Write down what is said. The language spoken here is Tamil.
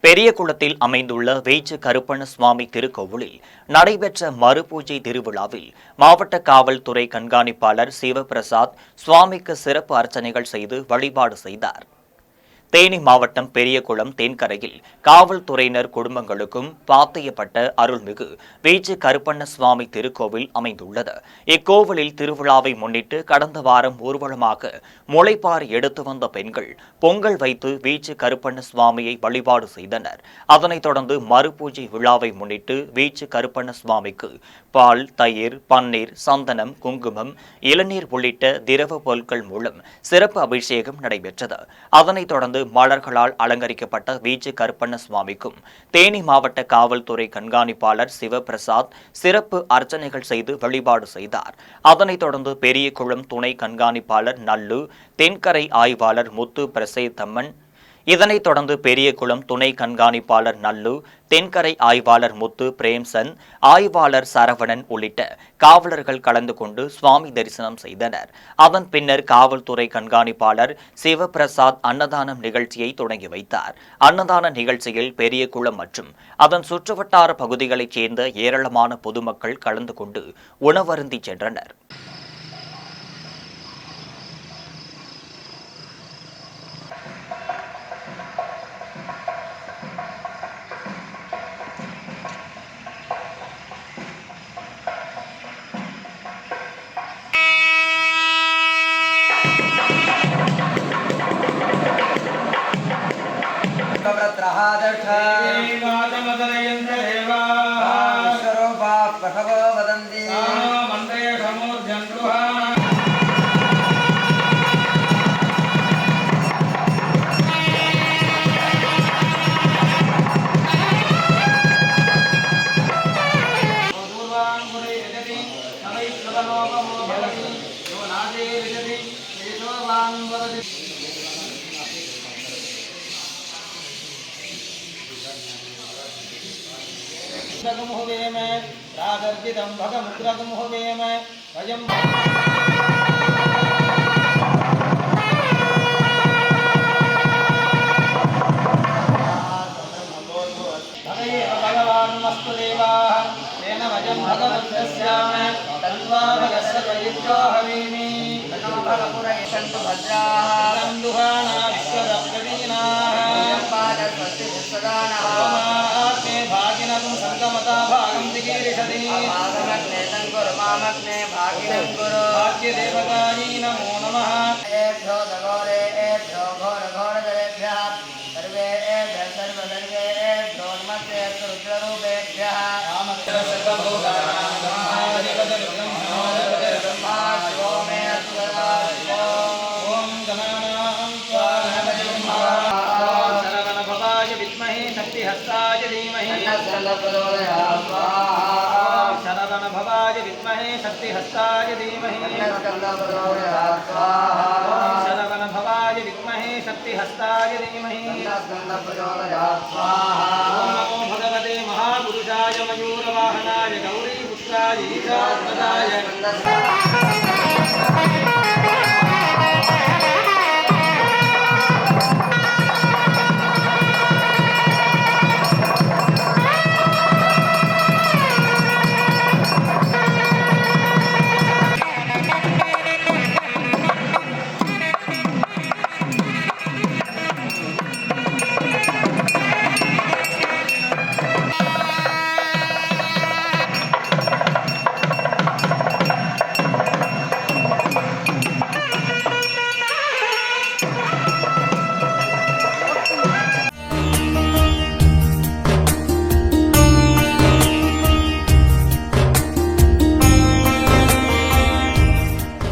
பெரியகுளத்தில் அமைந்துள்ள வேச்சு கருப்பண்ண சுவாமி திருக்கோவிலில் நடைபெற்ற மறுபூஜை திருவிழாவில் மாவட்ட காவல்துறை கண்காணிப்பாளர் சிவபிரசாத் சுவாமிக்கு சிறப்பு அர்ச்சனைகள் செய்து வழிபாடு செய்தார். தேனி மாவட்டம் பெரியகுளம் தென்கரையில் காவல்துறையினர் குடும்பங்களுக்கும் பாத்தியப்பட்ட அருள்மிகு வேச்சு கருப்பண்ண சுவாமி திருக்கோவில் அமைந்துள்ளது. இக்கோவிலில் திருவிழாவை முன்னிட்டு கடந்த வாரம் ஊர்வலமாக முளைப்பாறு எடுத்து வந்த பெண்கள் பொங்கல் வைத்து வேச்சு கருப்பண்ண சுவாமியை வழிபாடு செய்தனர். அதனைத் தொடர்ந்து மறுபூஜை விழாவை முன்னிட்டு வேச்சு கருப்பண்ண சுவாமிக்கு பால், தயிர், பன்னீர், சந்தனம், குங்குமம், இளநீர் உள்ளிட்ட திரவ பொருட்கள் மூலம் சிறப்பு அபிஷேகம் நடைபெற்றது. அதனைத் தொடர்ந்து மலர்களால் அலங்கரிக்கப்பட்ட வேச்சு கருப்பண்ண சுவாமிக்கும் தேனி மாவட்ட காவல்துறை கண்காணிப்பாளர் சிவபிரசாத் சிறப்பு அர்ச்சனைகள் செய்து வழிபாடு செய்தார். அதனைத் தொடர்ந்து பெரியகுளம் துணை கண்காணிப்பாளர் நல்லு, தென்கரை ஆய்வாளர் முத்து பிரசேதம்மன், இதனைத் தொடர்ந்து பெரியகுளம் துணை கண்காணிப்பாளர் நல்லு, தென்கரை ஆய்வாளர் முத்து பிரேம்சந்த், ஆய்வாளர் சரவணன் உள்ளிட்ட காவலர்கள் கலந்து கொண்டு சுவாமி தரிசனம் செய்தனர். அதன் பின்னர் காவல்துறை கண்காணிப்பாளர் சிவபிரசாத் அன்னதானம் நிகழ்ச்சியை தொடங்கி வைத்தார். அன்னதான நிகழ்ச்சியில் பெரியகுளம் மற்றும் அதன் சுற்றுவட்டார பகுதிகளைச் சேர்ந்த ஏராளமான பொதுமக்கள் கலந்து கொண்டு உணவருந்தி சென்றனர். भगवते महापुरुषाय मयूरवाहनाय गौरीपुत्राय ईशात्मजाय